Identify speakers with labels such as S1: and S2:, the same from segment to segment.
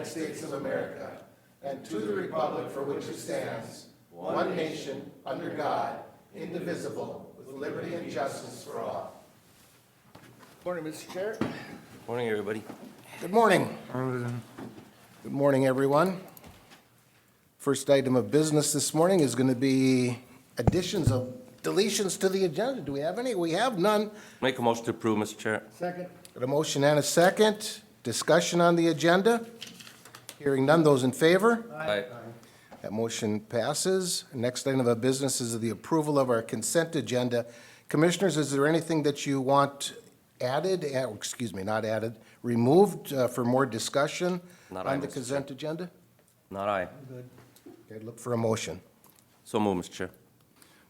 S1: United States of America and to the republic for which it stands, one nation, under God, indivisible, with liberty and justice for all. Morning, Mr. Chair.
S2: Morning, everybody.
S1: Good morning. Good morning, everyone. First item of business this morning is going to be deletions to the agenda. Do we have any? We have none.
S2: Make a motion to approve, Mr. Chair.
S1: Second. Got a motion and a second. Discussion on the agenda. Hearing none. Those in favor?
S2: Aye.
S1: That motion passes. Next item of business is the approval of our consent agenda. Commissioners, is there anything that you want added, not added, removed for more discussion
S2: Not aye,
S1: on the
S2: Mr.
S1: consent agenda?
S2: Not aye.
S1: Okay, look for a motion.
S2: So move, Mr. Chair.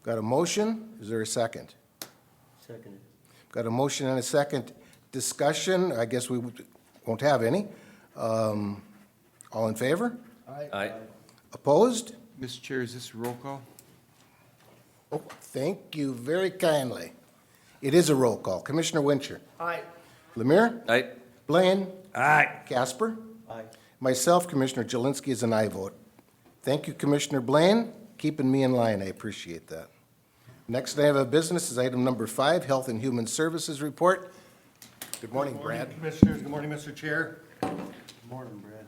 S1: Got a motion? Is there a second?
S3: Second.
S1: Got a motion and a second. Discussion, I guess we won't have any. All in favor?
S2: Aye.
S1: Opposed?
S4: Mr. Chair, is this a roll call?
S1: Oh, thank you very kindly. It is a roll call. Commissioner Wincher?
S3: Aye.
S1: Lemire?
S2: Aye.
S1: Blaine?
S3: Aye.
S1: Casper?
S3: Aye.
S1: Myself, Commissioner Jelinski, is an aye vote. Thank you, Commissioner Blaine, keeping me in line. I appreciate that. Next item of business is item number 5, Health and Human Services Report. Good morning, Brad.
S5: Commissioners, good morning, Mr. Chair.
S3: Good morning, Brad.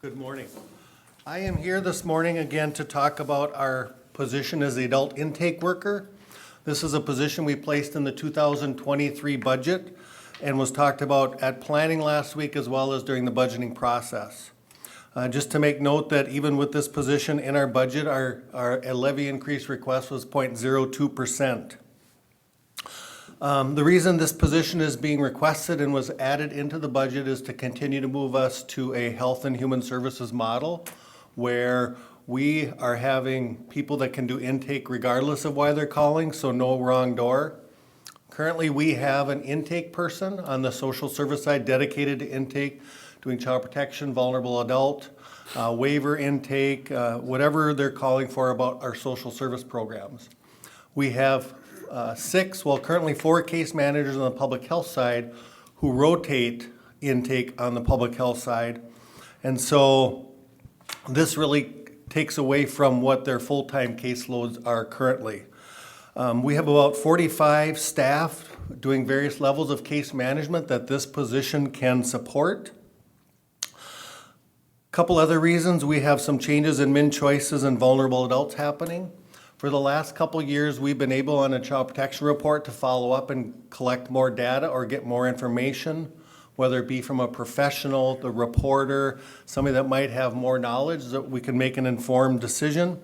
S5: Good morning. I am here this morning again to talk about our position as the adult intake worker. This is a position we placed in the 2023 budget and was talked about at planning last week as well as during the budgeting process. Just to make note that even with this position in our budget, our levy increase request was 0.02%. The reason this position is being requested and was added into the budget is to continue to move us to a health and human services model where we are having people that can do intake regardless of why they're calling, so no wrong door. Currently, we have an intake person on the social service side dedicated to intake, doing child protection, vulnerable adult, waiver intake, whatever they're calling for about our social service programs. We have currently 4 case managers on the public health side who rotate intake on the public health side. And so this really takes away from what their full-time caseloads are currently. We have about 45 staff doing various levels of case management that this position can support. Couple other reasons, we have some changes in min choices and vulnerable adults happening. For the last couple years, we've been able on a child protection report to follow up and collect more data or get more information, whether it be from a professional, the reporter, somebody that might have more knowledge that we can make an informed decision.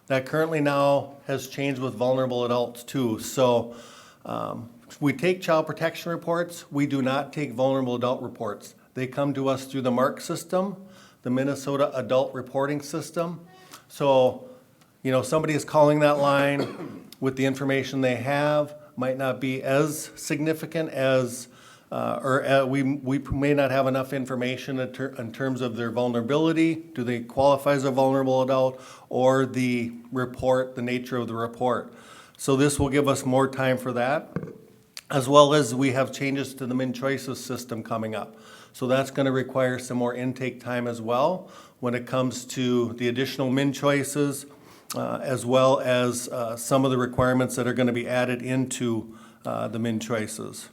S5: That currently now has changed with vulnerable adults too. So we take child protection reports. We do not take vulnerable adult reports. They come to us through the MARC system, the Minnesota Adult Reporting System. So, somebody is calling that line with the information they have, might not be as significant as, we may not have enough information in terms of their vulnerability. Do they qualify as a vulnerable adult, or the report, the nature of the report? So this will give us more time for that, as well as we have changes to the min choices system coming up. So that's going to require some more intake time as well when it comes to the additional min choices, as well as some of the requirements that are going to be added into the min choices.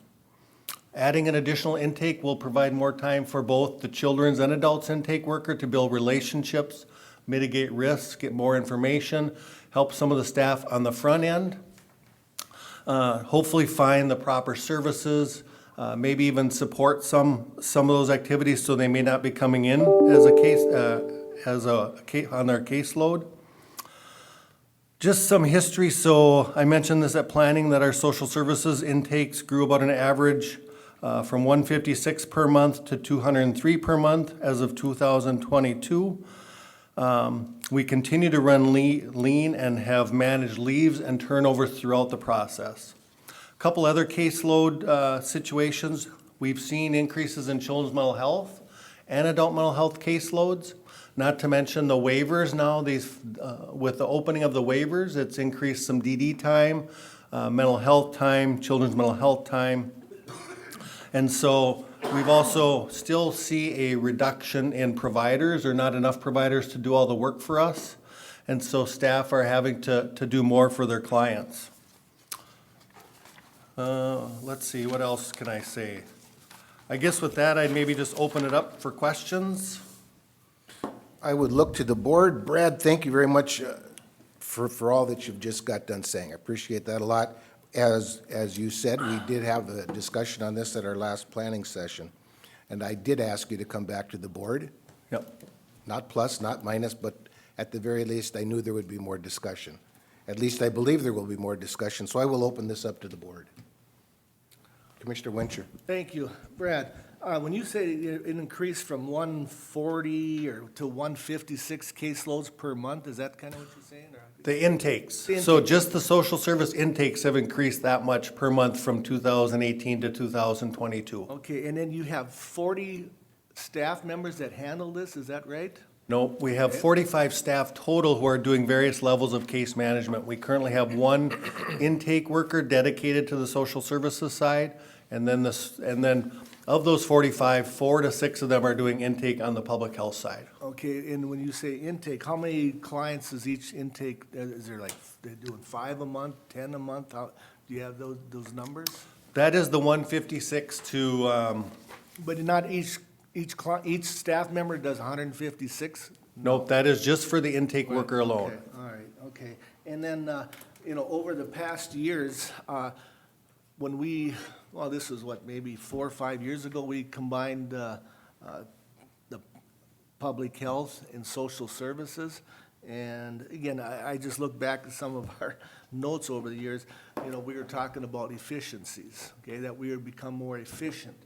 S5: Adding an additional intake will provide more time for both the children's and adults intake worker to build relationships, mitigate risks, get more information, help some of the staff on the front end, hopefully find the proper services, maybe even support some of those activities so they may not be coming in as a case on their caseload. Just some history. So I mentioned this at planning that our social services intakes grew about an average from 156 per month to 203 per month as of 2022. We continue to run lean and have managed leaves and turnover throughout the process. A couple other caseload situations. We've seen increases in children's mental health and adult mental health caseloads. Not to mention the waivers now. With the opening of the waivers, it's increased some DD time, mental health time, children's mental health time. And so we've also still see a reduction in providers, or not enough providers to do all the work for us. And so staff are having to do more for their clients. Let's see, what else can I say? I guess with that, I'd maybe just open it up for questions.
S1: I would look to the board. Brad, thank you very much for all that you've just got done saying. I appreciate that a lot. As you said, we did have a discussion on this at our last planning session, and I did ask you to come back to the board,
S5: Yep.
S1: not plus, not minus, but at the very least, I knew there would be more discussion. At least I believe there will be more discussion, so I will open this up to the board. Commissioner Wincher.
S6: Thank you. Brad, when you say it increased from 140 to 156 caseloads per month, is that kind of what you're saying? Or?
S5: The intakes.
S6: The
S5: So
S6: intakes.
S5: just the social service intakes have increased that much per month from 2018 to 2022.
S6: Okay, and then you have 40 staff members that handle this, is that right?
S5: No, we have 45 staff total who are doing various levels of case management. We currently have one intake worker dedicated to the social services side, and then of those 45, 4 to 6 of them are doing intake on the public health side.
S6: Okay, and when you say intake, how many clients is each intake, is there like, they're doing 5 a month, 10 a month? How, do you have those numbers?
S5: That is the 156 to,
S6: But not each staff member does 156?
S5: nope, that is just for the intake worker alone.
S6: Okay, all right, okay. And then, over the past years, when this was what, maybe 4 or 5 years ago, we combined the public health and social services. And again, I just look back at some of our notes over the years, we were talking about efficiencies, okay, that we would become more efficient.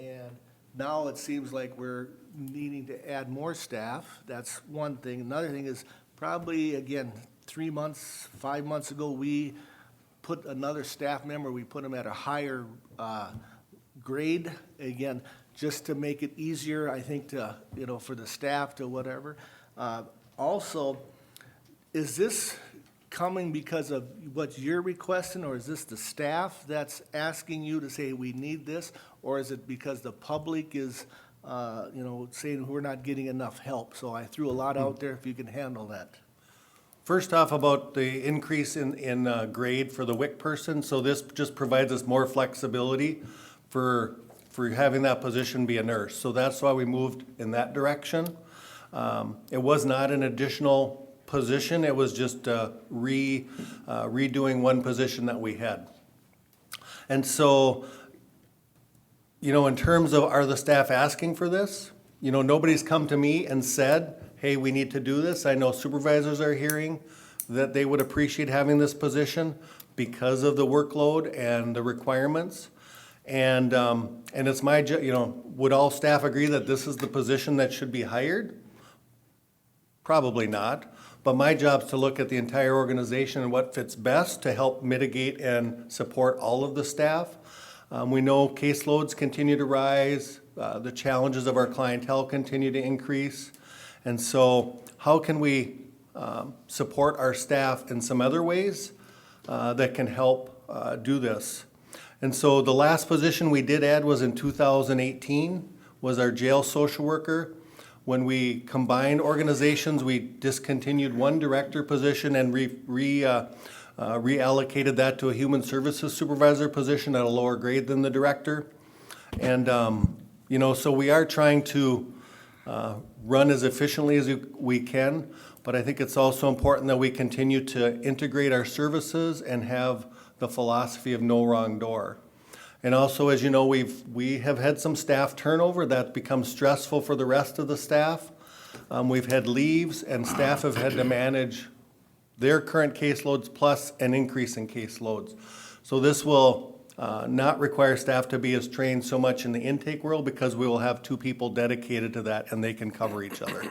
S6: And now it seems like we're needing to add more staff. That's one thing. Another thing is probably, again, 3 months, 5 months ago, we put another staff member, we put them at a higher grade, again, just to make it easier, I think, to, for the staff to whatever. Also, is this coming because of what you're requesting, or is this the staff that's asking you to say, we need this? Or is it because the public is, saying we're not getting enough help? So I threw a lot out there, if you can handle that.
S5: First off, about the increase in grade for the WIC person, so this just provides us more flexibility for having that position be a nurse. So that's why we moved in that direction. It was not an additional position, it was just redoing one position that we had. And so, in terms of, are the staff asking for this? Nobody's come to me and said, hey, we need to do this. I know supervisors are hearing that they would appreciate having this position because of the workload and the requirements. And it's my, would all staff agree that this is the position that should be hired? Probably not. But my job is to look at the entire organization and what fits best to help mitigate and support all of the staff. We know caseloads continue to rise. The challenges of our clientele continue to increase. And so how can we support our staff in some other ways that can help do this? And so the last position we did add was in 2018, was our jail social worker. When we combined organizations, we discontinued one director position and reallocated that to a human services supervisor position at a lower grade than the director. And, so we are trying to run as efficiently as we can, but I think it's also important that we continue to integrate our services and have the philosophy of no wrong door. And also, as you know, we have had some staff turnover that becomes stressful for the rest of the staff. We've had leaves, and staff have had to manage their current caseloads plus an increase in caseloads. So this will not require staff to be as trained so much in the intake world, because we will have 2 people dedicated to that, and they can cover each other.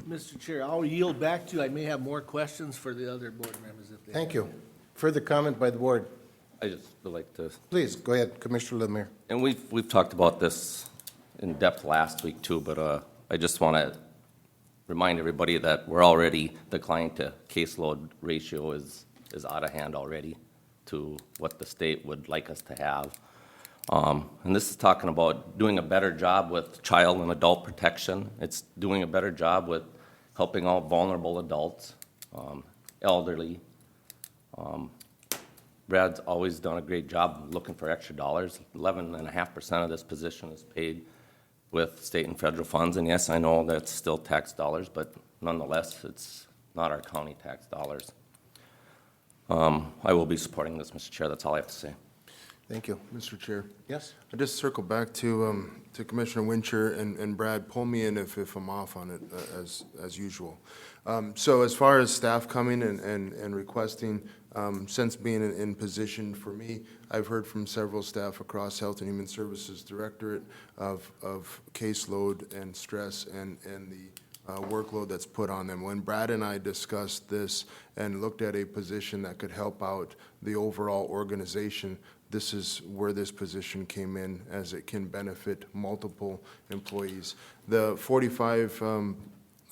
S6: Mr. Chair, I'll yield back to you. I may have more questions for the other board members if they have.
S1: Thank you. Further comment by the board?
S2: I just would like to,
S1: Please, go ahead, Commissioner Lemire.
S2: and we've talked about this in depth last week too, but I just want to remind everybody that we're already, the client to caseload ratio is out of hand already to what the state would like us to have. And this is talking about doing a better job with child and adult protection. It's doing a better job with helping out vulnerable adults, elderly. Brad's always done a great job looking for extra dollars. 11.5% of this position is paid with state and federal funds. And yes, I know that's still tax dollars, but nonetheless, it's not our county tax dollars. I will be supporting this, Mr. Chair. That's all I have to say.
S1: Thank you.
S7: Mr. Chair,
S1: Yes?
S7: I just circle back to Commissioner Wincher and Brad, pull me in if I'm off on it, as usual. So as far as staff coming and requesting, since being in position for me, I've heard from several staff across Health and Human Services Directorate of caseload and stress and the workload that's put on them. When Brad and I discussed this and looked at a position that could help out the overall organization, this is where this position came in, as it can benefit multiple employees. The 45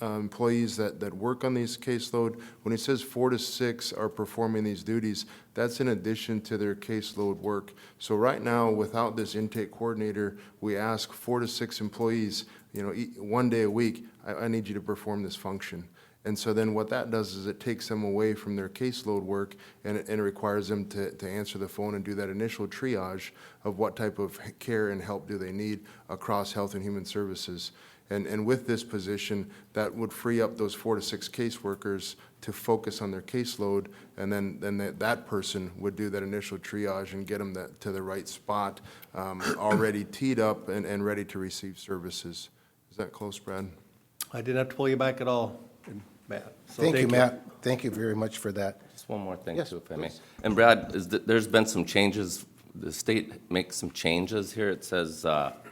S7: employees that work on these caseload, when it says 4 to 6 are performing these duties, that's in addition to their caseload work. So right now, without this intake coordinator, we ask 4 to 6 employees, one day a week, I need you to perform this function. And so then what that does is it takes them away from their caseload work, and it requires them to answer the phone and do that initial triage of what type of care and help do they need across Health and Human Services. And with this position, that would free up those 4 to 6 caseworkers to focus on their caseload, and then that person would do that initial triage and get them to the right spot, already teed up and ready to receive services. Is that close, Brad?
S5: I didn't have to pull you back at all, Matt. So
S1: Thank you, Matt. Thank you very much for that.
S2: Just one more thing,
S1: Yes,
S2: too, if I may.
S1: please.
S2: And Brad, there's been some changes, the state makes some changes here. It says that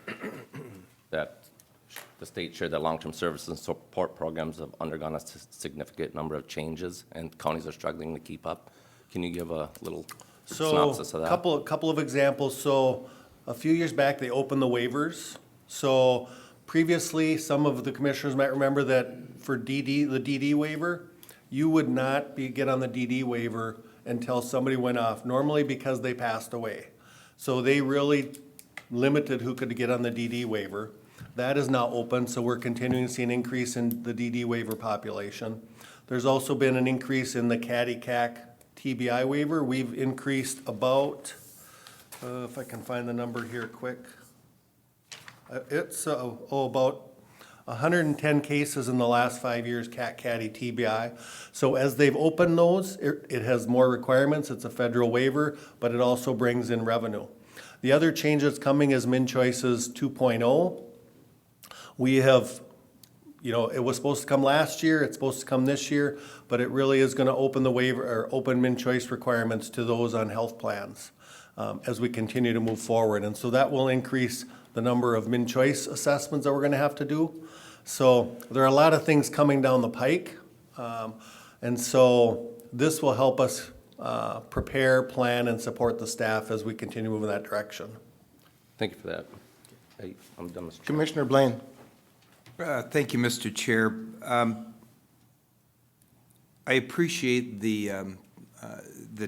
S2: the state shared that long-term services and support programs have undergone a significant number of changes, and counties are struggling to keep up. Can you give a little synopsis of that?
S5: Couple of examples. So a few years back, they opened the waivers. So previously, some of the commissioners might remember that for the DD waiver, you would not get on the DD waiver until somebody went off, normally because they passed away. So they really limited who could get on the DD waiver. That is now open, so we're continuing to see an increase in the DD waiver population. There's also been an increase in the CADI-CAC TBI waiver. We've increased about, if I can find the number here quick. It's about 110 cases in the last 5 years, CADI TBI. So as they've opened those, it has more requirements. It's a federal waiver, but it also brings in revenue. The other change that's coming is MnChoices 2.0. We have, it was supposed to come last year, it's supposed to come this year, but it really is gonna open the waiver, or open MnChoice requirements to those on health plans as we continue to move forward. And so that will increase the number of MnChoice assessments that we're gonna have to do. So there are a lot of things coming down the pike. And so this will help us prepare, plan, and support the staff as we continue moving in that direction.
S2: Thank you for that. I'm done, Mr. Chair.
S1: Commissioner Blaine.
S4: Thank you, Mr. Chair. I appreciate the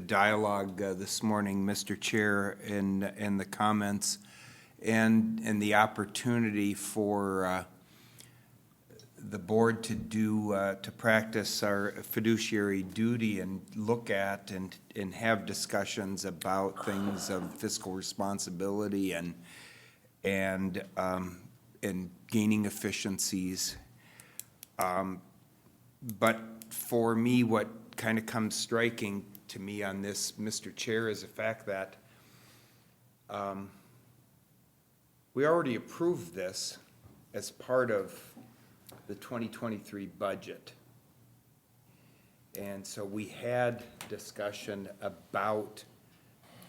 S4: dialogue this morning, Mr. Chair, and the comments, and the opportunity for the board to practice our fiduciary duty and look at and have discussions about things of fiscal responsibility and gaining efficiencies. But for me, what kind of comes striking to me on this, Mr. Chair, is the fact that we already approved this as part of the 2023 budget. And so we had discussion about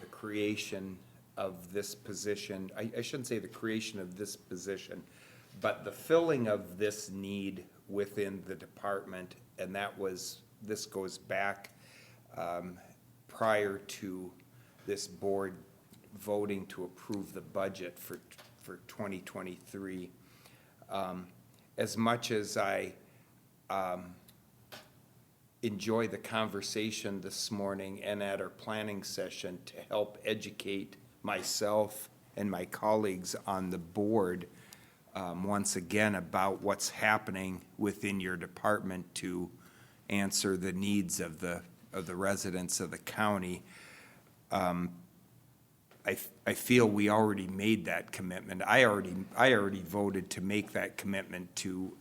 S4: the creation of this position. I shouldn't say the creation of this position, but the filling of this need within the department, and this goes back prior to this board voting to approve the budget for 2023. As much as I enjoy the conversation this morning and at our planning session to help educate myself and my colleagues on the board, once again, about what's happening within your department to answer the needs of the residents of the county. I feel we already made that commitment. I already voted to make that commitment to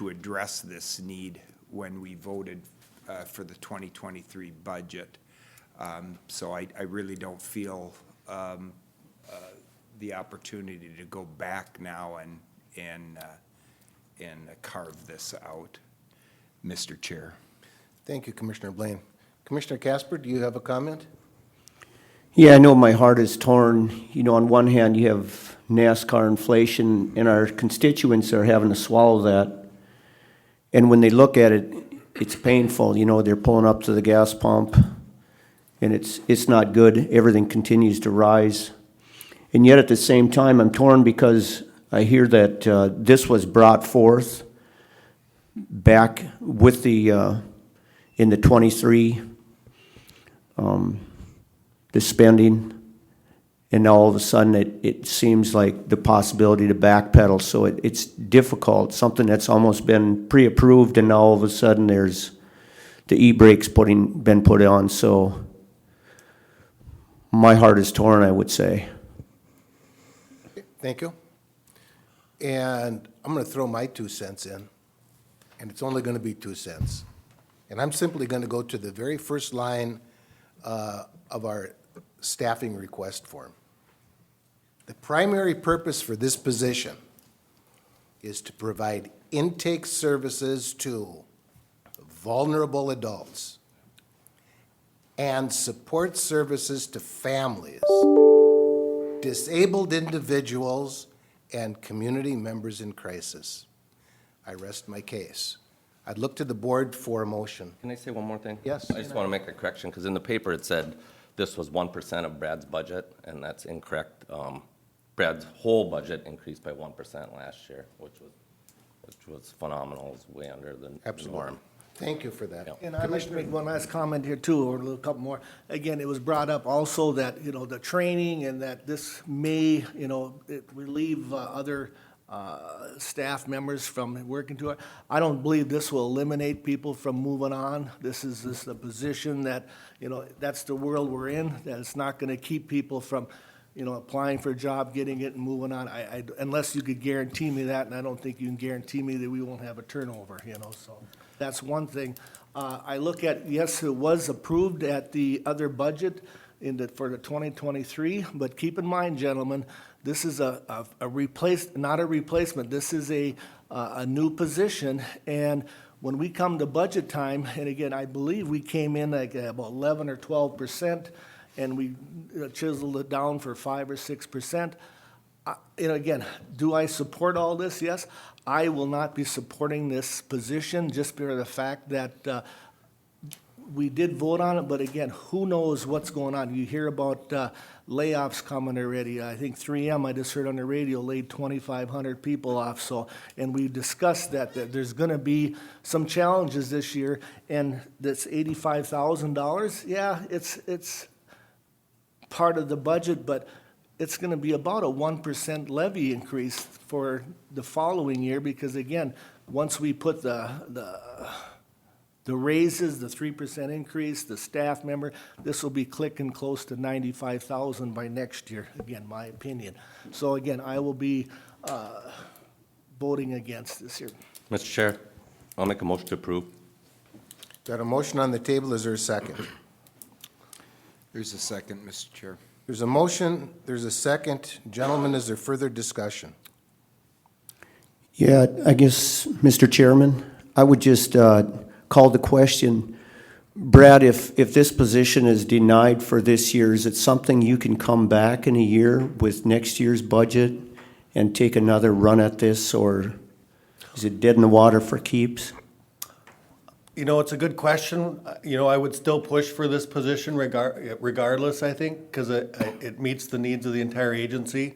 S4: address this need when we voted for the 2023 budget. So I really don't feel the opportunity to go back now and carve this out, Mr. Chair.
S1: Thank you, Commissioner Blaine. Commissioner Casper, do you have a comment?
S3: Yeah, I know my heart is torn. You know, on one hand, you have NASCAR inflation, and our constituents are having to swallow that. And when they look at it, it's painful. You know, they're pulling up to the gas pump, and it's not good. Everything continues to rise. And yet at the same time, I'm torn because I hear that this was brought forth back with the, in the 23, the spending, and now all of a sudden it seems like the possibility to backpedal. So it's difficult, something that's almost been pre-approved, and now all of a sudden there's the e-brakes been put on. So my heart is torn, I would say.
S1: Thank you. And I'm going to throw my 2 cents in, and it's only going to be 2 cents. And I'm simply going to go to the very first line of our staffing request form. The primary purpose for this position is to provide intake services to vulnerable adults and support services to families, disabled individuals, and community members in crisis. I rest my case. I'd look to the board for a motion.
S2: Can I say one more thing?
S1: Yes.
S2: I just want to make a correction, because in the paper it said this was 1% of Brad's budget, and that's incorrect. Brad's whole budget increased by 1% last year, which was phenomenal. It's way under the
S1: Absolutely.
S2: norm.
S1: Thank you for that.
S2: Yeah.
S6: And I'd like to make one last comment here too, or a little couple more. Again, it was brought up also that, you know, the training and that this may, you know, relieve other staff members from working to it. I don't believe this will eliminate people from moving on. This is a position that, you know, that's the world we're in, that it's not gonna keep people from, you know, applying for a job, getting it and moving on. Unless you could guarantee me that, and I don't think you can guarantee me that we won't have a turnover, you know, so that's one thing. I look at, yes, it was approved at the other budget for the 2023, but keep in mind, gentlemen, this is not a replacement, this is a new position, and when we come to budget time, and again, I believe we came in like about 11 or 12%, and we chiseled it down for 5 or 6%. And again, do I support all this? Yes. I will not be supporting this position just because of the fact that we did vote on it, but again, who knows what's going on? You hear about layoffs coming already. I think 3M, I just heard on the radio, laid 2,500 people off. So, and we discussed that there's going to be some challenges this year, and that's $85,000. Yeah, it's part of the budget, but it's going to be about a 1% levy increase for the following year, because again, once we put the raises, the 3% increase, the staff member, this will be clicking close to 95,000 by next year, again, my opinion. So again, I will be voting against this here.
S2: Mr. Chair, I'll make a motion to approve.
S1: Got a motion on the table, is there a second?
S4: There's a second, Mr. Chair.
S1: There's a motion, there's a second. Gentlemen, is there further discussion?
S3: Yeah, I guess, Mr. Chairman, I would just call the question, Brad, if this position is denied for this year, is it something you can come back in a year with next year's budget and take another run at this, or is it dead in the water for keeps?
S5: You know, it's a good question. You know, I would still push for this position regardless, I think, because it meets the needs of the entire agency.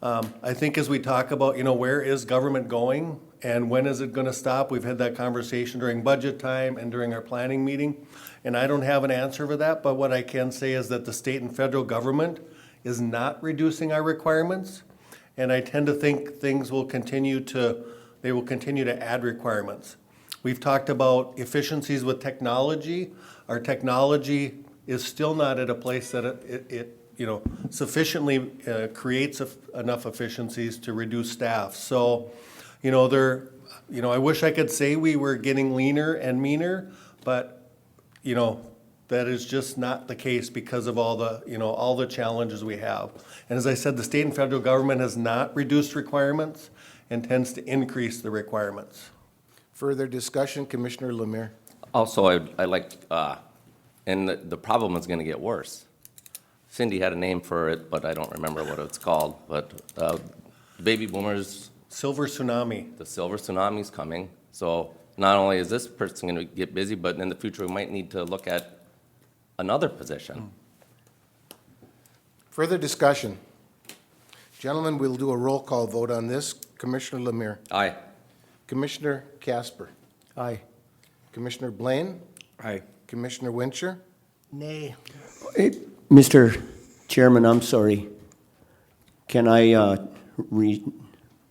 S5: I think as we talk about, you know, where is government going and when is it going to stop? We've had that conversation during budget time and during our planning meeting, and I don't have an answer for that, but what I can say is that the state and federal government is not reducing our requirements. And I tend to think they will continue to add requirements. We've talked about efficiencies with technology. Our technology is still not at a place that it sufficiently creates enough efficiencies to reduce staff. So, I wish I could say we were getting leaner and meaner, but, that is just not the case because of all the challenges we have. And as I said, the state and federal government has not reduced requirements and tends to increase the requirements.
S1: Further discussion, Commissioner Lemire.
S2: Also, I like, and the problem is gonna get worse. Cindy had a name for it, but I don't remember what it's called, but baby boomers,
S5: Silver tsunami.
S2: the silver tsunami's coming. So not only is this person gonna get busy, but in the future, we might need to look at another position.
S1: Further discussion. Gentlemen, we'll do a roll call vote on this. Commissioner Lemire.
S2: Aye.
S1: Commissioner Casper.
S3: Aye.
S1: Commissioner Blaine.
S4: Aye.
S1: Commissioner Wincher.
S6: Nay.
S3: Hey, Mr. Chairman, I'm sorry. Can I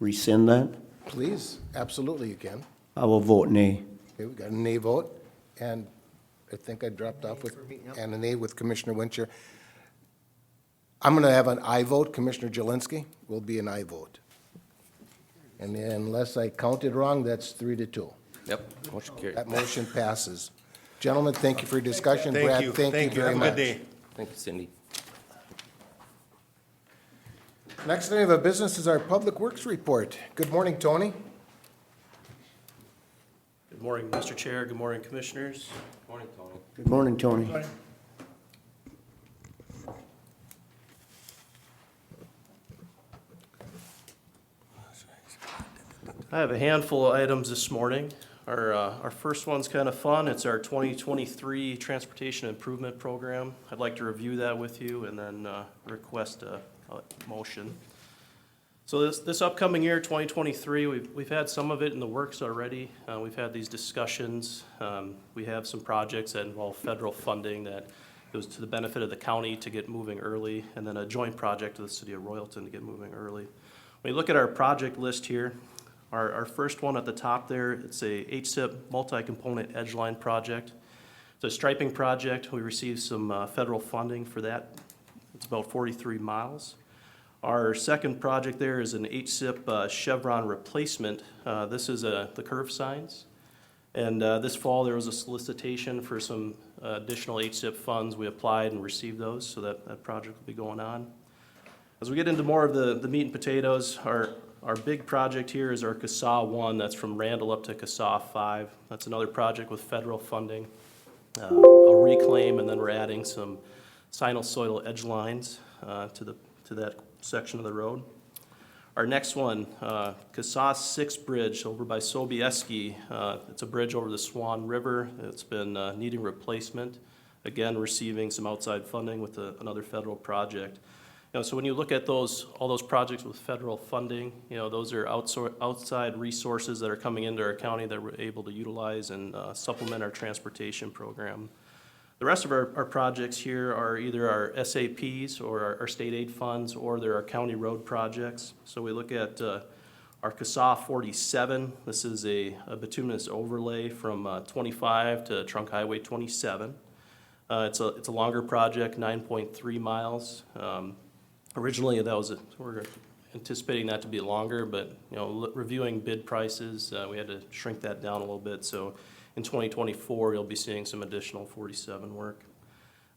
S3: rescind that?
S1: Please, absolutely you can.
S3: I will vote nay.
S1: Okay, we got a nay vote, and I think I dropped off with, and a nay with Commissioner Wincher. I'm going to have an aye vote. Commissioner Jelinski will be an aye vote. And unless I counted wrong, that's 3-2.
S2: Yep, motion carried.
S1: That motion passes. Gentlemen, thank you for your discussion.
S5: Thank
S1: Brad,
S5: you.
S1: thank you very
S5: Have a
S1: much.
S5: good day.
S2: Thank you, Cindy.
S1: Next item of business is our Public Works report. Good morning, Tony.
S8: Good morning, Mr. Chair. Good morning, Commissioners.
S2: Morning, Tony.
S3: Good morning, Tony.
S8: I have a handful of items this morning. Our first one's kind of fun. It's our 2023 Transportation Improvement Program. I'd like to review that with you and then request a motion. So this upcoming year, 2023, we've had some of it in the works already. We've had these discussions. We have some projects that involve federal funding that goes to the benefit of the county to get moving early, and then a joint project with the city of Royalton to get moving early. When you look at our project list here, our first one at the top there, it's a HSIP multi-component edgeline project. It's a striping project. We received some federal funding for that. It's about 43 miles. Our second project there is an HSIP chevron replacement. This is the curve signs. And this fall, there was a solicitation for some additional HSIP funds. We applied and received those, so that project will be going on. As we get into more of the meat and potatoes, our big project here is our CASA 1. That's from Randall up to CASA 5. That's another project with federal funding. A reclaim, and then we're adding some sinusoidal edge lines to that section of the road. Our next one, CASA 6 Bridge over by Sobieski. It's a bridge over the Swan River. It's been needing replacement. Again, receiving some outside funding with another federal project. So when you look at all those projects with federal funding, those are outside resources that are coming into our county that we're able to utilize and supplement our transportation program. The rest of our projects here are either our SAPs or our state aid funds, or they're our county road projects. So we look at our CASA 47. This is a bituminous overlay from 25 to Trunk Highway 27. It's a longer project, 9.3 miles. Originally, we're anticipating that to be longer, but reviewing bid prices, we had to shrink that down a little bit. So in 2024, you'll be seeing some additional 47 work.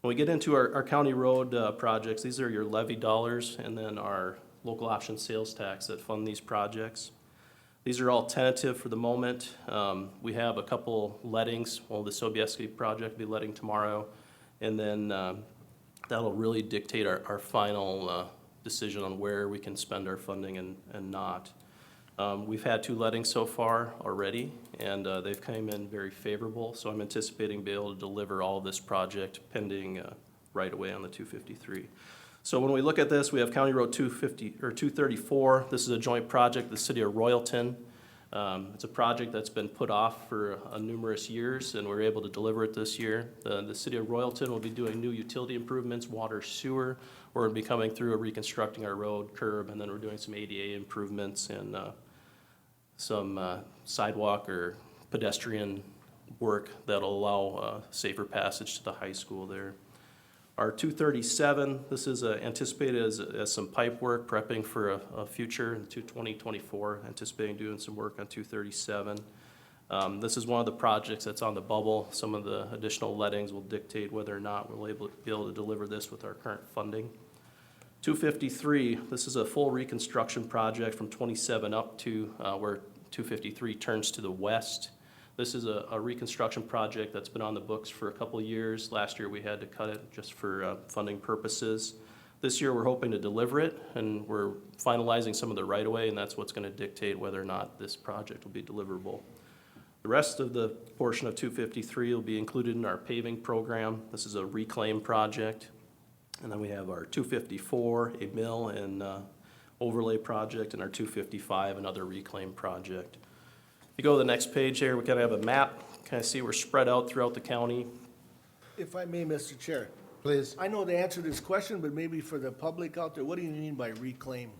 S8: When we get into our county road projects, these are your levy dollars and then our local option sales tax that fund these projects. These are all tentative for the moment. We have a couple lettings. Well, the Sobieski project will be letting tomorrow, and then that'll really dictate our final decision on where we can spend our funding and not. We've had 2 lettings so far already, and they've come in very favorable, so I'm anticipating being able to deliver all of this project pending right away on the 253. So when we look at this, we have County Road 234. This is a joint project with the city of Royalton. It's a project that's been put off for numerous years, and we're able to deliver it this year. The city of Royalton will be doing new utility improvements, water, sewer. We're going to be coming through and reconstructing our road, curb, and then we're doing some ADA improvements and some sidewalk or pedestrian work that'll allow safer passage to the high school there. Our 237, this is anticipated as some pipe work, prepping for a future in 2024, anticipating doing some work on 237. This is one of the projects that's on the bubble. Some of the additional lettings will dictate whether or not we'll be able to deliver this with our current funding. 253, this is a full reconstruction project from 27 up to where 253 turns to the west. This is a reconstruction project that's been on the books for a couple of years. Last year, we had to cut it just for funding purposes. This year, we're hoping to deliver it, and we're finalizing some of the right-of-way, and that's what's going to dictate whether or not this project will be deliverable. The rest of the portion of 253 will be included in our paving program. This is a reclaim project. And then we have our 254, a mill and overlay project, and our 255, another reclaim project. If you go to the next page here, we kind of have a map, kind of see we're spread out throughout the county.
S6: If I may, Mr. Chair,
S1: Please.
S6: I know the answer to this question, but maybe for the public out there, what do you mean by reclaim?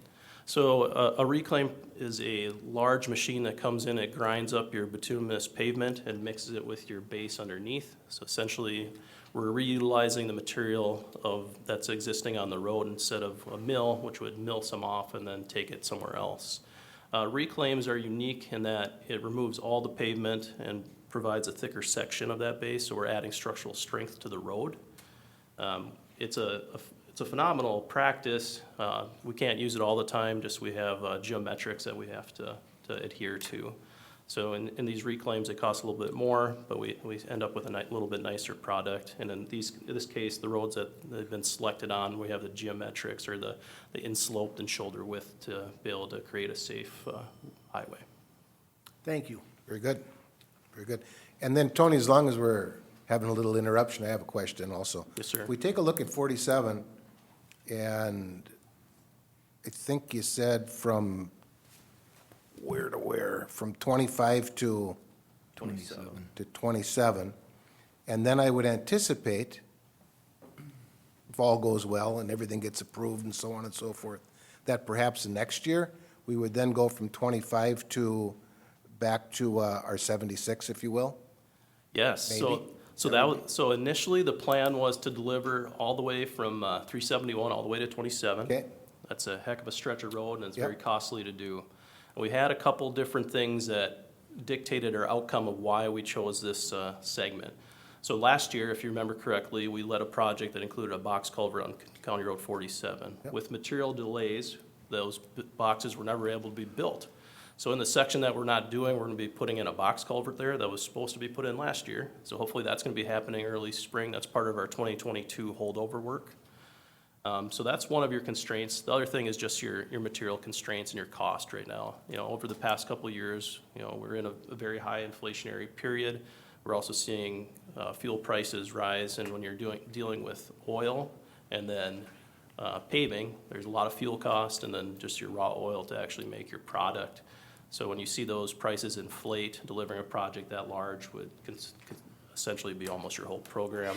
S8: So a reclaim is a large machine that comes in, it grinds up your bituminous pavement and mixes it with your base underneath. So essentially, we're reutilizing the material that's existing on the road instead of a mill, which would mill some off and then take it somewhere else. Reclaims are unique in that it removes all the pavement and provides a thicker section of that base, so we're adding structural strength to the road. It's a phenomenal practice. We can't use it all the time, just we have geometrics that we have to adhere to. So in these reclaims, it costs a little bit more, but we end up with a little bit nicer product. And in this case, the roads that have been selected on, we have the geometrics or the insloped and shoulder width to be able to create a safe highway.
S6: Thank you.
S1: Very good, very good. And then, Tony, as long as we're having a little interruption, I have a question also.
S8: Yes, sir.
S1: If we take a look at 47, and I think you said from where to where? From 25 to? 27. To 27. And then I would anticipate, if all goes well and everything gets approved and so on and so forth, that perhaps next year, we would then go from 25 to, back to our 76, if you will?
S8: Yes,
S1: Maybe.
S8: so initially, the plan was to deliver all the way from 371 all the way to 27.
S1: Okay.
S8: That's a heck of a stretch of road, and it's
S1: Yep.
S8: very costly to do. We had a couple different things that dictated our outcome of why we chose this segment. So last year, if you remember correctly, we led a project that included a box culvert on County Road 47.
S1: Yep.
S8: With material delays, those boxes were never able to be built. So in the section that we're not doing, we're gonna be putting in a box culvert there that was supposed to be put in last year. So hopefully that's gonna be happening early spring. That's part of our 2022 holdover work. So that's one of your constraints. The other thing is just your material constraints and your cost right now. You know, over the past couple of years, you know, we're in a very high inflationary period. We're also seeing fuel prices rise, and when you're dealing with oil and then paving, there's a lot of fuel cost, and then just your raw oil to actually make your product. So when you see those prices inflate, delivering a project that large would essentially be almost your whole program.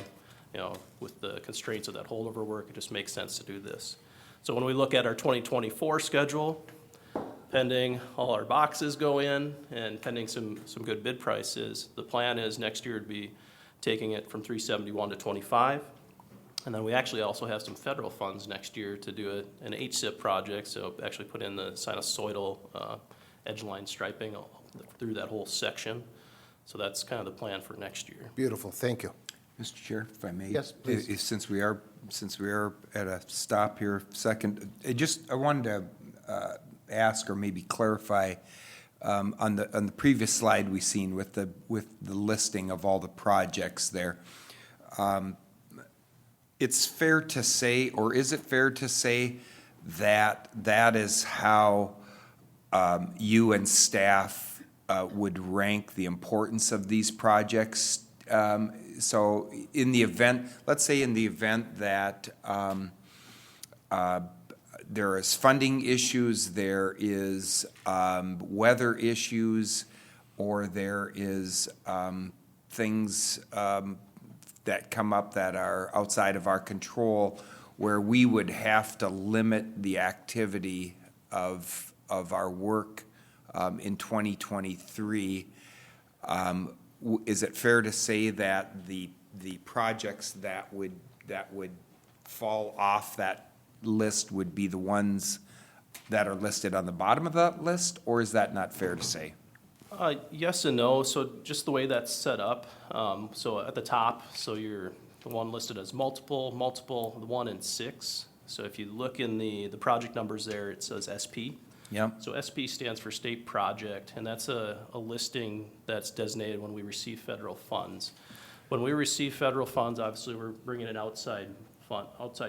S8: You know, with the constraints of that holdover work, it just makes sense to do this. So when we look at our 2024 schedule, pending all our boxes go in and pending some good bid prices, the plan is next year to be taking it from 371 to 25. And then we actually also have some federal funds next year to do an HSIP project, so actually put in the sinusoidal edge line striping through that whole section. So that's kind of the plan for next year.
S1: Beautiful, thank you.
S9: Mr. Chair, if I may?
S1: Yes, please.
S9: Since we are at a stop here, second, I wanted to ask or maybe clarify, on the previous slide we seen with the listing of all the projects there. It's fair to say, or is it fair to say that is how you and staff would rank the importance of these projects? So in the event, let's say in the event that there is funding issues, there is weather issues, or there is things that come up that are outside of our control, where we would have to limit the activity of our work in 2023. Is it fair to say that the projects that would fall off that list would be the ones that are listed on the bottom of that list, or is that not fair to say?
S8: Yes and no. So just the way that's set up, so at the top, so you're the one listed as multiple, the 1 and 6. So if you look in the project numbers there, it says SP.
S9: Yeah.
S8: So SP stands for state project, and that's a listing that's designated when we receive federal funds. When we receive federal funds, obviously, we're bringing in outside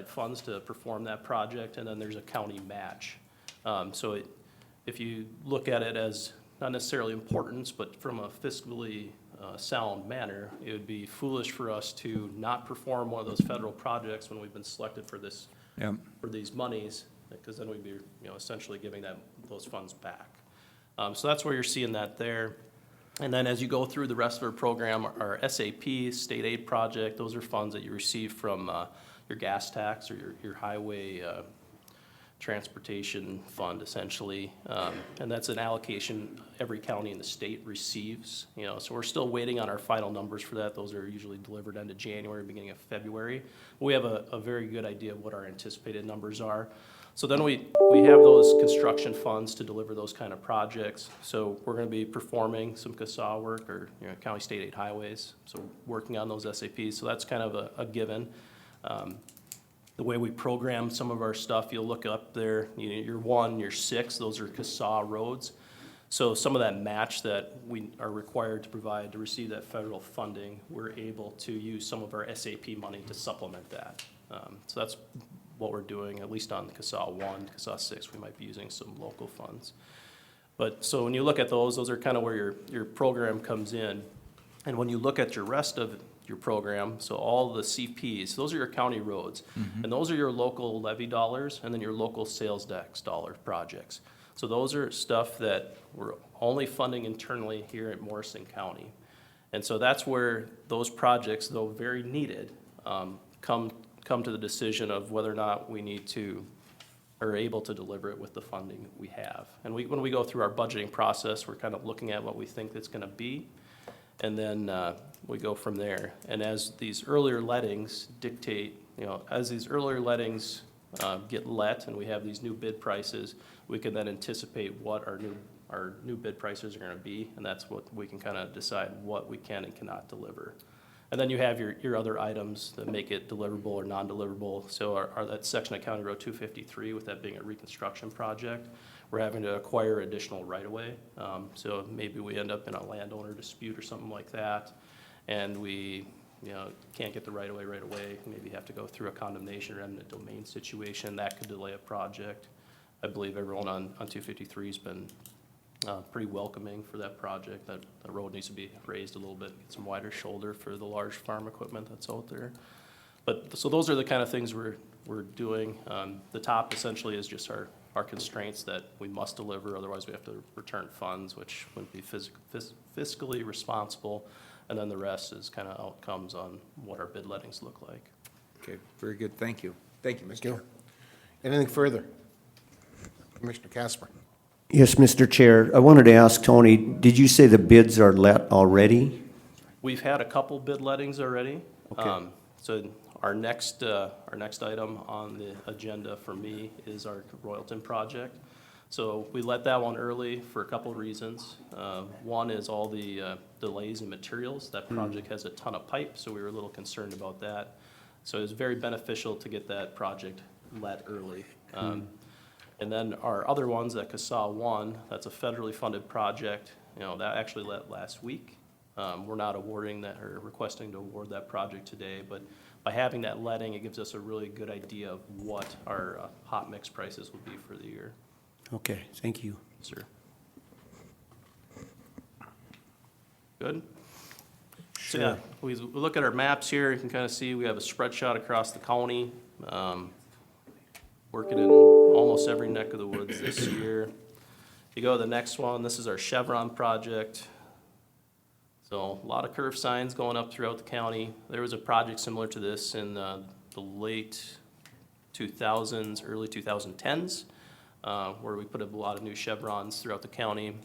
S8: funds to perform that project, and then there's a county match. If you look at it as not necessarily importance, but from a fiscally sound manner, it would be foolish for us to not perform one of those federal projects when we've been selected for this,
S9: Yeah.
S8: for these monies, because then we'd be, essentially giving those funds back. So that's where you're seeing that there. And then as you go through the rest of our program, our SAP, state aid project, those are funds that you receive from your gas tax or your highway transportation fund, essentially. And that's an allocation every county in the state receives, so we're still waiting on our final numbers for that. Those are usually delivered end of January, beginning of February. We have a very good idea of what our anticipated numbers are. So then we have those construction funds to deliver those kind of projects. So we're gonna be performing some CASA work or, county state aid highways, so working on those SAPs. So that's kind of a given. The way we program some of our stuff, you'll look up there, your 1, your 6, those are CASA roads. So some of that match that we are required to provide to receive that federal funding, we're able to use some of our SAP money to supplement that. So that's what we're doing, at least on the CASA 1, CASA 6, we might be using some local funds. But, so when you look at those are kind of where your program comes in. And when you look at your rest of your program, so all the CPs, those are your county roads. And those are your local levy dollars, and then your local sales tax dollar projects. So those are stuff that we're only funding internally here at Morrison County. And so that's where those projects, though very needed, come to the decision of whether or not we need to, or able to deliver it with the funding we have. And when we go through our budgeting process, we're kind of looking at what we think it's gonna be, and then we go from there. And as these earlier lettings dictate, as these earlier lettings get let and we have these new bid prices, we can then anticipate what our new bid prices are gonna be, and that's what we can kind of decide what we can and cannot deliver. And then you have your other items that make it deliverable or non-deliverable. So that section of County Road 253, with that being a reconstruction project, we're having to acquire additional right-of-way. So maybe we end up in a landowner dispute or something like that, and we can't get the right-of-way right away. Maybe have to go through a condemnation or eminent domain situation. That could delay a project. I believe everyone on 253 has been pretty welcoming for that project. That road needs to be raised a little bit, get some wider shoulder for the large farm equipment that's out there. But, so those are the kind of things we're doing. The top essentially is just our constraints that we must deliver, otherwise we have to return funds, which wouldn't be fiscally responsible. And then the rest is kind of outcomes on what our bid lettings look like.
S9: Okay, very good, thank you. Thank you, Mr. Chair.
S1: Anything further? Commissioner Casper?
S3: Yes, Mr. Chair. I wanted to ask Tony, did you say the bids are let already?
S8: We've had a couple bid lettings already.
S3: Okay.
S8: So our next item on the agenda for me is our Royalton project. So we let that one early for a couple of reasons. One is all the delays in materials. That project has a ton of pipe, so we were a little concerned about that. So it was very beneficial to get that project let early. And then our other ones, that CASA 1, that's a federally funded project, that actually let last week. We're not awarding that or requesting to award that project today, but by having that letting, it gives us a really good idea of what our hot mix prices will be for the year.
S3: Okay, thank you.
S8: Sir. Good? So yeah, we look at our maps here, you can kind of see we have a spread shot across the county, working in almost every neck of the woods this year. You go to the next one, this is our Chevron project. So a lot of curve signs going up throughout the county. There was a project similar to this in the late 2000s, early 2010s, where we put up a lot of new chevrons throughout the county.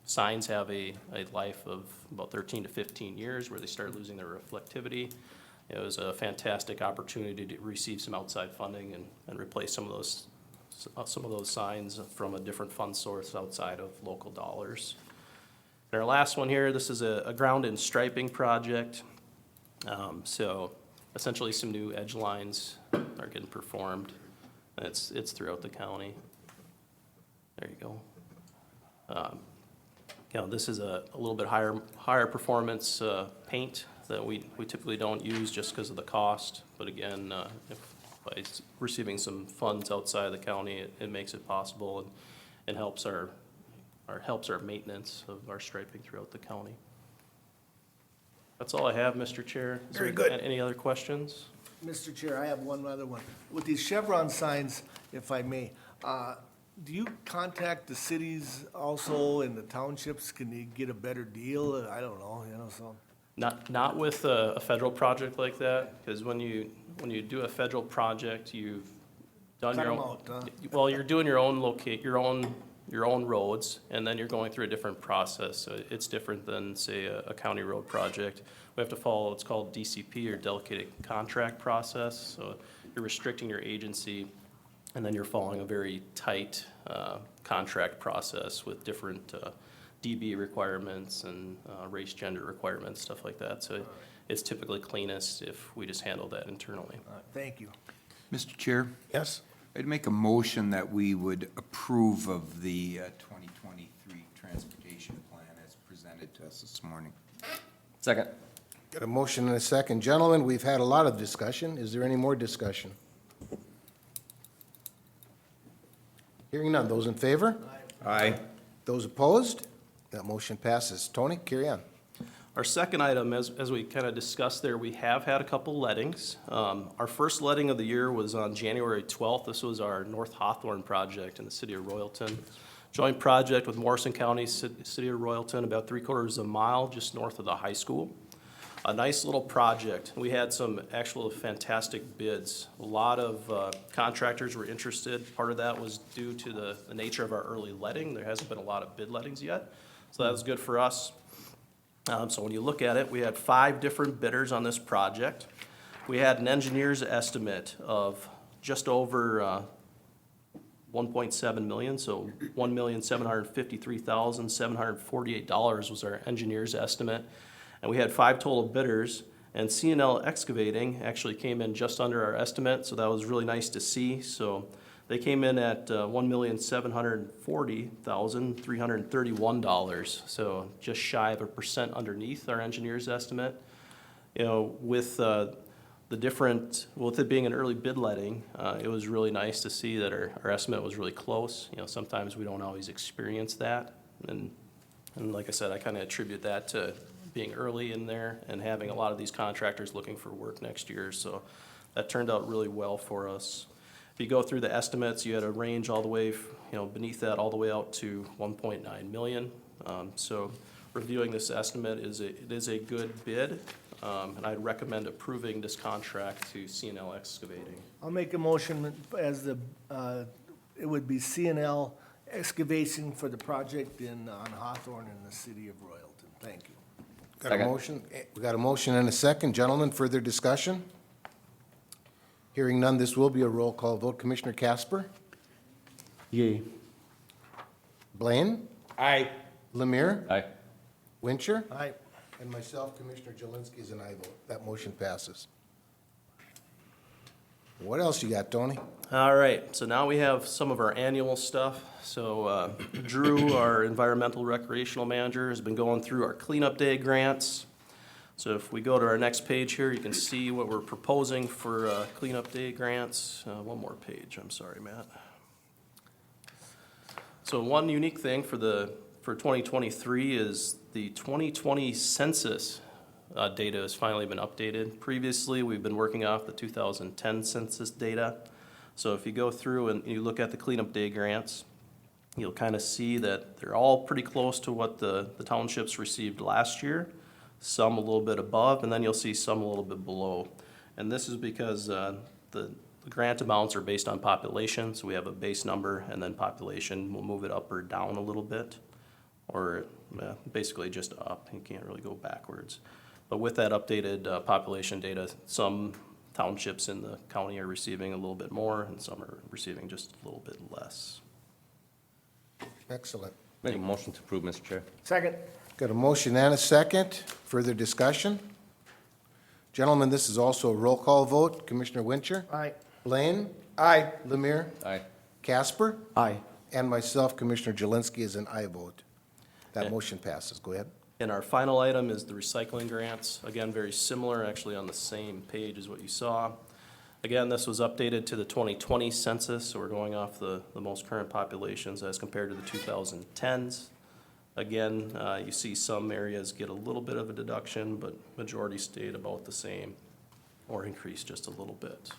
S8: Signs have a life of about 13 to 15 years where they start losing their reflectivity. It was a fantastic opportunity to receive some outside funding and replace some of those signs from a different fund source outside of local dollars. And our last one here, this is a ground and striping project. So essentially some new edge lines are getting performed. And it's throughout the county. There you go. This is a little bit higher performance paint that we typically don't use just because of the cost. But again, by receiving some funds outside of the county, it makes it possible and helps our maintenance of our striping throughout the county. That's all I have, Mr. Chair.
S1: Very good.
S8: Any other questions?
S6: Mr. Chair, I have one other one. With these Chevron signs, if I may, do you contact the cities also and the townships? Can you get a better deal? I don't know, so.
S8: Not with a federal project like that, because when you do a federal project, you've done
S6: Cut
S8: your
S6: 'em
S8: own.
S6: out, huh?
S8: Well, you're doing your own your own roads, and then you're going through a different process. So it's different than, say, a county road project. We have to follow what's called DCP, or Delegated Contract Process. So you're restricting your agency, and then you're following a very tight contract process with different DB requirements and race, gender requirements, stuff like that. So it's typically cleanest if we just handle that internally.
S6: All right, thank you.
S9: Mr. Chair,
S1: Yes?
S9: I'd make a motion that we would approve of the 2023 transportation plan as presented to us this morning.
S2: Second.
S1: Got a motion and a second. Gentlemen, we've had a lot of discussion. Is there any more discussion? Hearing none. Those in favor?
S9: Aye.
S1: Those opposed? That motion passes. Tony, carry on.
S8: Our second item, as we kind of discussed there, we have had a couple lettings. Our first letting of the year was on January 12th. This was our North Hawthorne project in the city of Royalton. Joint project with Morrison County, city of Royalton, about 3/4 of a mile just north of the high school. A nice little project. We had some actual fantastic bids. A lot of contractors were interested. Part of that was due to the nature of our early letting. There hasn't been a lot of bid lettings yet, so that was good for us. So when you look at it, we had 5 different bidders on this project. We had an engineer's estimate of just over 1.7 million, so $1,753,748 was our engineer's estimate. And we had 5 total bidders, and C&L Excavating actually came in just under our estimate, so that was really nice to see. So they came in at $1,740,331, so just shy of 1% underneath our engineer's estimate. You know, with with it being an early bid letting, it was really nice to see that our estimate was really close. You know, sometimes we don't always experience that, and like I said, I kind of attribute that to being early in there and having a lot of these contractors looking for work next year, so that turned out really well for us. If you go through the estimates, you had a range all the way, beneath that, all the way out to 1.9 million. So reviewing this estimate, it is a good bid, and I'd recommend approving this contract to C&L Excavating.
S6: I'll make a motion as it would be C&L Excavation for the project on Hawthorne in the city of Royalton. Thank you.
S1: Got a motion, we got a motion and a second. Gentlemen, further discussion? Hearing none, this will be a roll call vote. Commissioner Casper?
S3: Yay.
S1: Blaine?
S9: Aye.
S1: Lemire?
S2: Aye.
S1: Wincher?
S6: Aye.
S1: And myself, Commissioner Jelinski, is an aye vote. That motion passes. What else you got, Tony?
S8: All right, so now we have some of our annual stuff. So Drew, our environmental recreational manager, has been going through our cleanup day grants. So if we go to our next page here, you can see what we're proposing for cleanup day grants. One more page, I'm sorry, Matt. So one unique thing for 2023 is the 2020 census data has finally been updated. Previously, we've been working off the 2010 census data. So if you go through and you look at the cleanup day grants, you'll kind of see that they're all pretty close to what the townships received last year, some a little bit above, and then you'll see some a little bit below. And this is because the grant amounts are based on population, so we have a base number, and then population will move it up or down a little bit, or basically just up. You can't really go backwards. But with that updated population data, some townships in the county are receiving a little bit more, and some are receiving just a little bit less.
S1: Excellent.
S2: Make a motion to approve, Mr. Chair.
S6: Second.
S1: Got a motion and a second. Further discussion? Gentlemen, this is also a roll call vote. Commissioner Wincher?
S6: Aye.
S1: Blaine?
S4: Aye.
S1: Lemire?
S2: Aye.
S1: Casper?
S3: Aye.
S1: And myself, Commissioner Jelinski, is an aye vote. That motion passes. Go ahead.
S8: And our final item is the recycling grants. Again, very similar, actually on the same page as what you saw. Again, this was updated to the 2020 census, so we're going off the most current populations as compared to the 2010s. Again, you see some areas get a little bit of a deduction, but majority stayed about the same or increased just a little bit.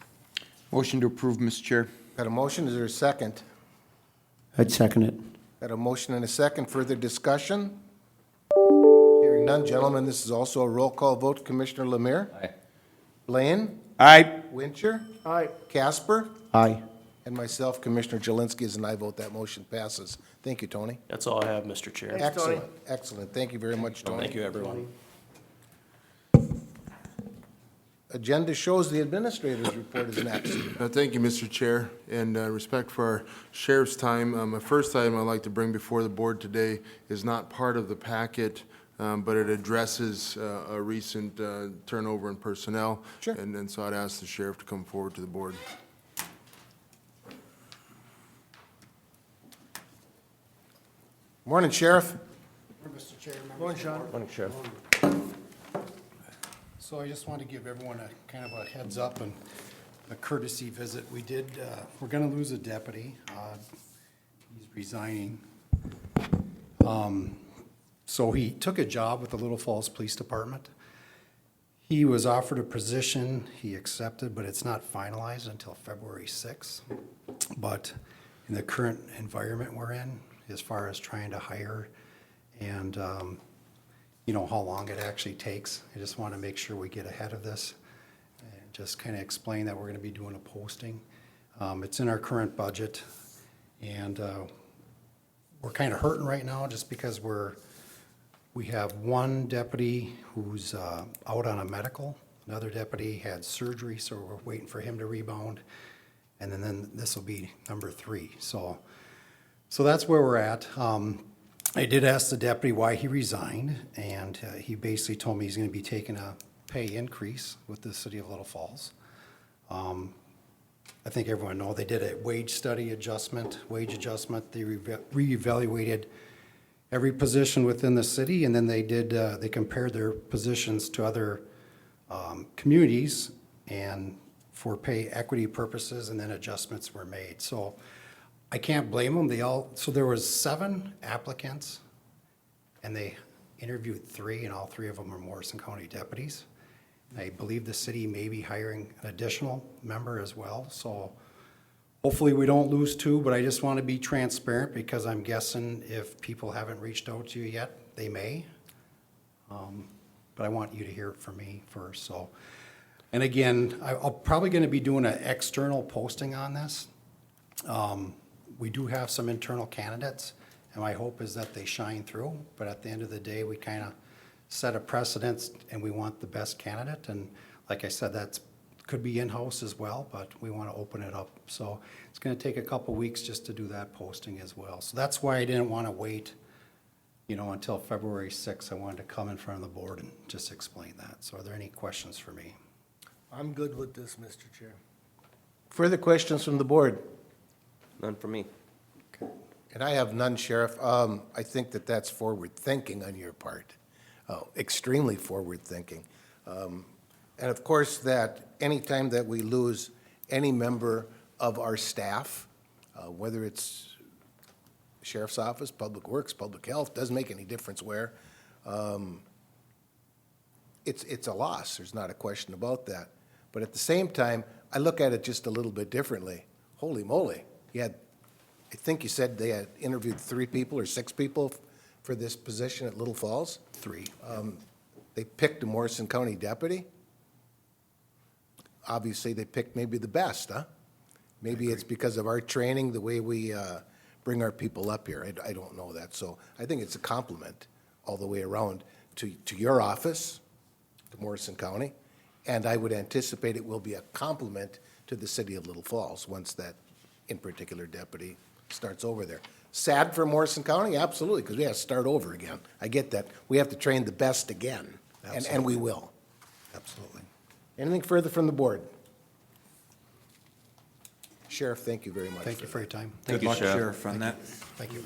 S9: Motion to approve, Mr. Chair.
S1: Got a motion. Is there a second?
S3: I'd second it.
S1: Got a motion and a second. Further discussion? Hearing none. Gentlemen, this is also a roll call vote. Commissioner Lemire?
S2: Aye.
S1: Blaine?
S9: Aye.
S1: Wincher?
S6: Aye.
S1: Casper?
S3: Aye.
S1: And myself, Commissioner Jelinski, is an aye vote. That motion passes. Thank you, Tony.
S8: That's all I have, Mr. Chair.
S6: Thanks, Tony.
S1: Excellent, excellent. Thank you very much, Tony.
S8: Thank you, everyone.
S1: Agenda shows the administrator's report is next.
S7: Thank you, Mr. Chair, and respect for our sheriff's time. My first item I'd like to bring before the board today is not part of the packet, but it addresses a recent turnover in personnel.
S1: Sure.
S7: And so I'd ask the sheriff to come forward to the board.
S1: Morning, Sheriff.
S10: Mr. Chairman.
S6: Morning, Sean.
S2: Morning, Sheriff.
S10: So I just want to give everyone a kind of a heads up and a courtesy visit. We're going to lose a deputy. He's resigning. So he took a job with the Little Falls Police Department. He was offered a position, he accepted, but it's not finalized until February 6th. But in the current environment we're in, as far as trying to hire and, you know, how long it actually takes, I just want to make sure we get ahead of this and just kind of explain that we're going to be doing a posting. It's in our current budget, and we're kind of hurting right now just because we have one deputy who's out on a medical. Another deputy had surgery, so we're waiting for him to rebound. And then this will be number 3. So that's where we're at. I did ask the deputy why he resigned, and he basically told me he's going to be taking a pay increase with the city of Little Falls. I think everyone knows they did a wage adjustment. They reevaluated every position within the city, and then they compared their positions to other communities and for pay equity purposes, and then adjustments were made. So I can't blame them. So there was 7 applicants, and they interviewed 3, and all 3 of them were Morrison County deputies. I believe the city may be hiring an additional member as well, so hopefully we don't lose 2, but I just want to be transparent because I'm guessing if people haven't reached out to you yet, they may. But I want you to hear it from me first, so. And again, I'm probably going to be doing an external posting on this. We do have some internal candidates, and my hope is that they shine through, but at the end of the day, we kind of set a precedent, and we want the best candidate, and like I said, that could be in-house as well, but we want to open it up. So it's going to take a couple weeks just to do that posting as well. So that's why I didn't want to wait, you know, until February 6th. I wanted to come in front of the board and just explain that. So are there any questions for me?
S6: I'm good with this, Mr. Chair.
S1: Further questions from the board?
S2: None for me.
S1: And I have none, Sheriff. I think that that's forward-thinking on your part, extremely forward-thinking. And of course, that anytime that we lose any member of our staff, whether it's Sheriff's Office, Public Works, Public Health, doesn't make any difference where, it's a loss. There's not a question about that. But at the same time, I look at it just a little bit differently. Holy moly. You had, I think you said they had interviewed 3 people or 6 people for this position at Little Falls?
S10: 3.
S1: They picked a Morrison County deputy? Obviously, they picked maybe the best, huh? Maybe it's because of our training, the way we bring our people up here. I don't know that. So I think it's a compliment all the way around to your office, to Morrison County, and I would anticipate it will be a compliment to the city of Little Falls once that, in particular, deputy starts over there. Sad for Morrison County? Absolutely, because we have to start over again. I get that. We have to train the best again, and we will.
S10: Absolutely.
S1: Anything further from the board? Sheriff, thank you very much.
S10: Thank you for your time.
S9: Good luck, Sheriff, on that.
S10: Thank you.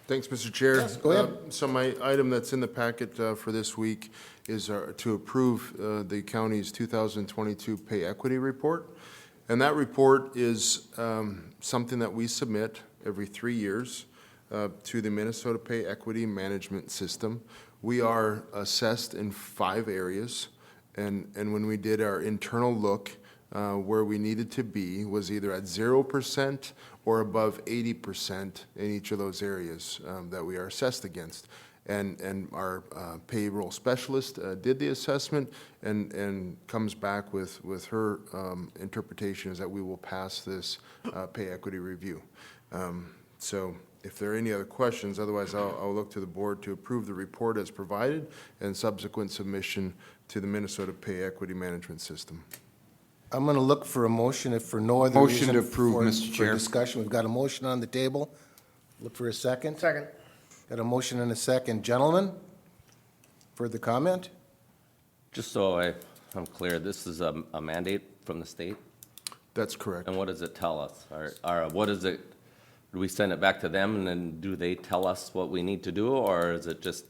S7: Thanks, Mr. Chair.
S1: Yes, go ahead.
S7: So my item that's in the packet for this week is to approve the county's 2022 pay equity report. And that report is something that we submit every 3 years to the Minnesota Pay Equity Management System. We are assessed in 5 areas, and when we did our internal look, where we needed to be was either at 0% or above 80% in each of those areas that we are assessed against. And our payroll specialist did the assessment and comes back with her interpretation is that we will pass this pay equity review. So if there are any other questions, otherwise I'll look to the board to approve the report as provided and subsequent submission to the Minnesota Pay Equity Management System.
S1: I'm going to look for a motion if for no other
S9: Motion
S1: reason.
S9: to approve,
S1: for-
S9: Mr. Chair.
S1: For discussion, we've got a motion on the table. Look for a second.
S6: Second.
S1: Got a motion and a second. Gentlemen, further comment?
S2: Just so I'm clear, this is a mandate from the state?
S7: That's correct.
S2: And what does it tell us? Or what is it, do we send it back to them, and then do they tell us what we need to do, or is it just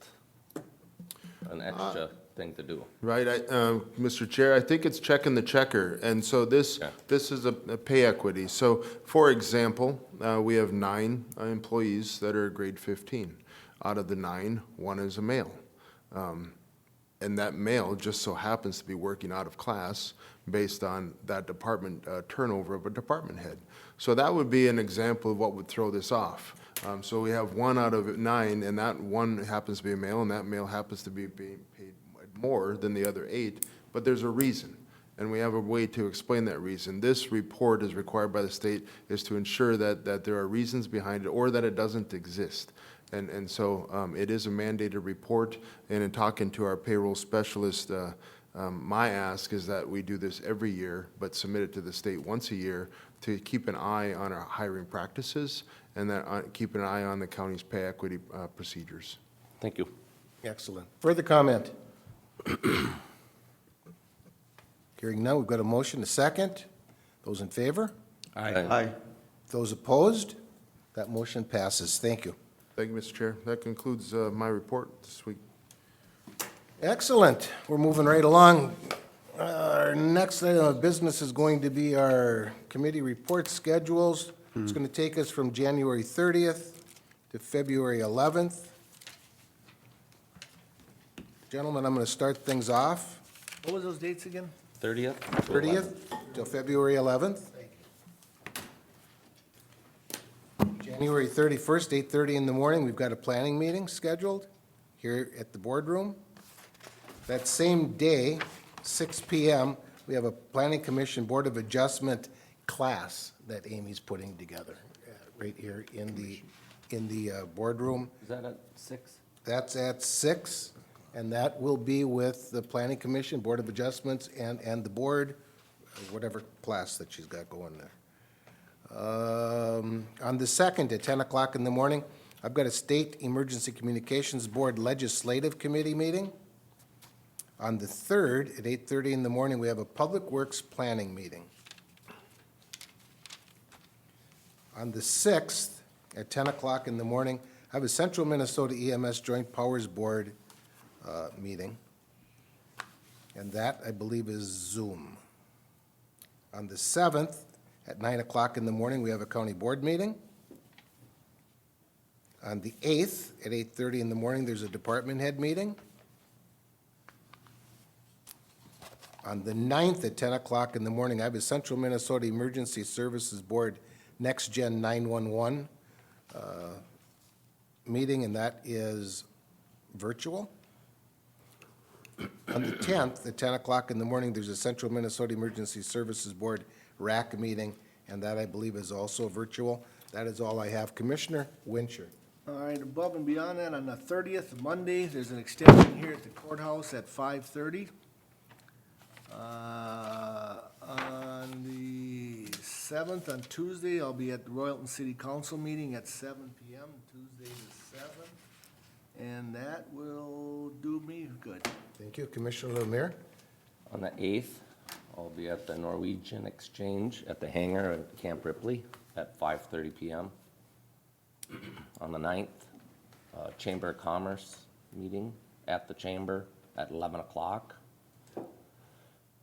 S2: an extra thing to do?
S7: Right, Mr. Chair, I think it's checking the checker, and so this is a pay equity. So, for example, we have 9 employees that are grade 15. Out of the 9, 1 is a male. And that male just so happens to be working out of class based on that department turnover of a department head. So that would be an example of what would throw this off. So we have 1 out of 9, and that 1 happens to be a male, and that male happens to be being paid more than the other 8, but there's a reason, and we have a way to explain that reason. This report is required by the state is to ensure that there are reasons behind it or that it doesn't exist. And so it is a mandated report, and in talking to our payroll specialist, my ask is that we do this every year, but submit it to the state once a year to keep an eye on our hiring practices and that keep an eye on the county's pay equity procedures.
S2: Thank you.
S1: Excellent. Further comment? Hearing none, we've got a motion, a second. Those in favor?
S3: Aye.
S1: Those opposed? That motion passes. Thank you.
S7: Thank you, Mr. Chair. That concludes my report this week.
S1: Excellent. We're moving right along. Our next item of business is going to be our committee report schedules. It's going to take us from January 30th to February 11th. Gentlemen, I'm going to start things off.
S6: What was those dates again?
S2: 30th?
S1: 30th till February 11th. January 31st, 8:30 in the morning, we've got a planning meeting scheduled here at the boardroom. That same day, 6 PM, we have a Planning Commission Board of Adjustment class that Amy's putting together, right here in the boardroom.
S2: Is that at 6?
S1: That's at 6, and that will be with the Planning Commission, Board of Adjustments, and the board, whatever class that she's got going there. On the 2nd at 10 o'clock in the morning, I've got a State Emergency Communications Board Legislative Committee meeting. On the 3rd at 8:30 in the morning, we have a Public Works Planning meeting. On the 6th at 10 o'clock in the morning, I have a Central Minnesota EMS Joint Powers Board meeting. And that, I believe, is Zoom. On the 7th, at 9 o'clock in the morning, we have a county board meeting. On the 8th, at 8:30 in the morning, there's a department head meeting. On the 9th at 10 o'clock in the morning, I have a Central Minnesota Emergency Services Board Next Gen 911 meeting, and that is virtual. On the 10th, at 10 o'clock in the morning, there's a Central Minnesota Emergency Services Board RAC meeting, and that, I believe, is also virtual. That is all I have. Commissioner Wincher.
S6: All right, above and beyond that, on the 30th, Monday, there's an extension here at the courthouse at 5:30. On the 7th, on Tuesday, I'll be at the Royalton City Council meeting at 7 PM, Tuesday the 7th. And that will do me good.
S1: Thank you. Commissioner Lemire.
S2: On the 8th, I'll be at the Norwegian Exchange at the hangar at Camp Ripley at 5:30 PM. On the 9th, Chamber of Commerce meeting at the Chamber at 11 o'clock.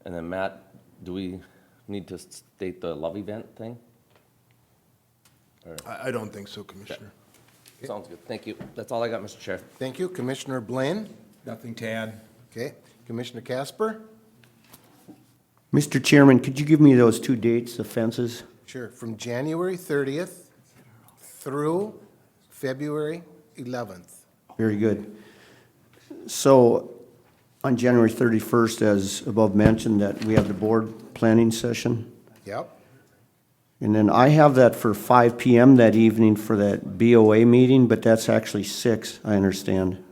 S2: And then, Matt, do we need to state the love event thing?
S7: I don't think so, Commissioner.
S2: Sounds good. Thank you. That's all I got, Mr. Chair.
S1: Thank you. Commissioner Blaine.
S9: Nothing to add.
S1: Okay. Commissioner Casper.
S3: Mr. Chairman, could you give me those two dates, the fences?
S1: Sure. From January 30th through February 11th.
S3: Very good. So on January 31st, as above mentioned, that we have the board planning session.
S1: Yep.
S3: And then I have that for 5 PM that evening for that BOA meeting, but that's actually 6, I understand.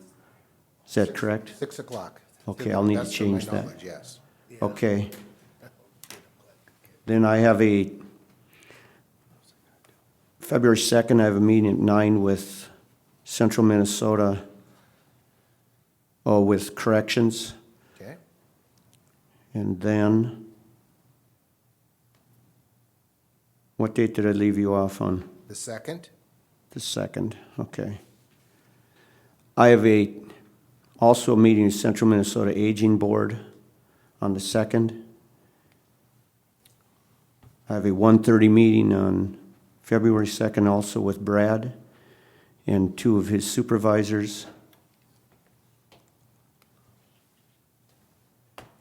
S3: Is that correct?
S1: 6 o'clock.
S3: Okay, I'll need to
S1: That's to my
S3: change that.
S1: knowledge, yes.
S3: Okay. Then I have a, February 2nd, I have a meeting at 9 with Central Minnesota, with corrections.
S1: Okay.
S3: And then, what date did I leave you off on?
S1: The 2nd.
S3: The 2nd, okay. I have also a meeting with Central Minnesota Aging Board on the 2nd. I have a 1:30 meeting on February 2nd also with Brad and 2 of his supervisors.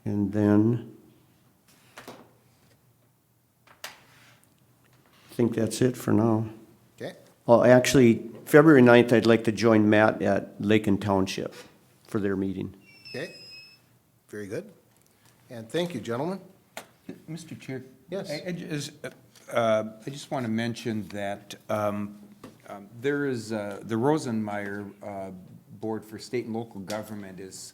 S3: And then, I think that's it for now.
S1: Okay.
S3: Well, actually, February 9th, I'd like to join Matt at Lakin Township for their meeting.
S1: Okay. Very good. And thank you, gentlemen.
S9: Mr. Chair?
S1: Yes.
S9: I just want to mention that there is, the Rosenmeyer Board for State and Local Government is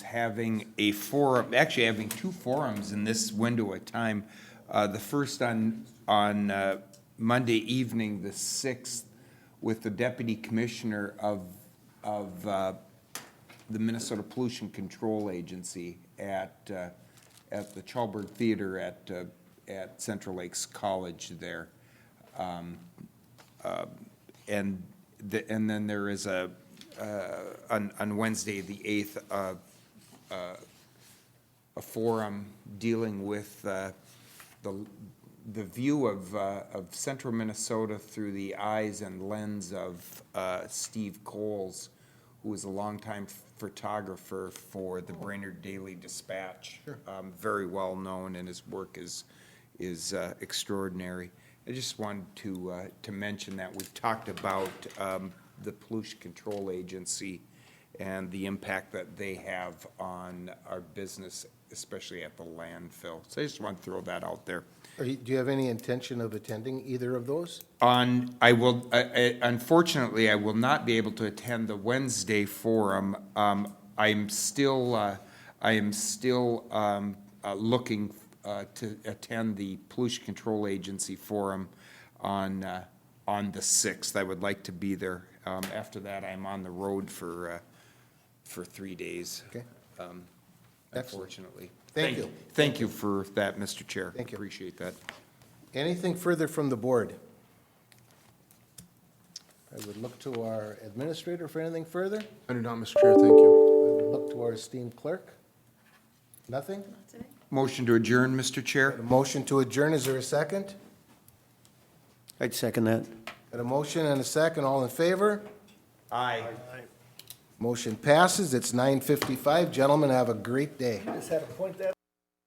S9: having a forum, actually having 2 forums in this window of time. The first on Monday evening, the 6th, with the Deputy Commissioner of the Minnesota Pollution Control Agency at the Chalberg Theater at Central Lakes College there. And then there is on Wednesday, the 8th, a forum dealing with the view of central Minnesota through the eyes and lens of Steve Coles, who is a longtime photographer for the Brainerd Daily Dispatch. Very well known, and his work is extraordinary. I just wanted to mention that we've talked about the Pollution Control Agency and the impact that they have on our business, especially at the landfill. So I just want to throw that out there.
S1: Do you have any intention of attending either of those?
S9: Unfortunately, I will not be able to attend the Wednesday forum. I am still looking to attend the Pollution Control Agency forum on the 6th. I would like to be there. After that, I'm on the road for 3 days.
S1: Okay.
S9: Unfortunately.
S1: Thank you.
S9: Thank you for that, Mr. Chair.
S1: Thank you.
S9: Appreciate that.
S1: Anything further from the board? I would look to our administrator for anything further.
S7: I do not, Mr. Chair, thank you.
S1: I would look to our esteemed clerk. Nothing?
S9: Motion to adjourn, Mr. Chair?
S1: A motion to adjourn, is there a second?
S3: I'd second that.
S1: Got a motion and a second, all in favor?
S9: Aye.
S1: Motion passes, it's 9:55. Gentlemen, have a great day.
S6: Just had to point that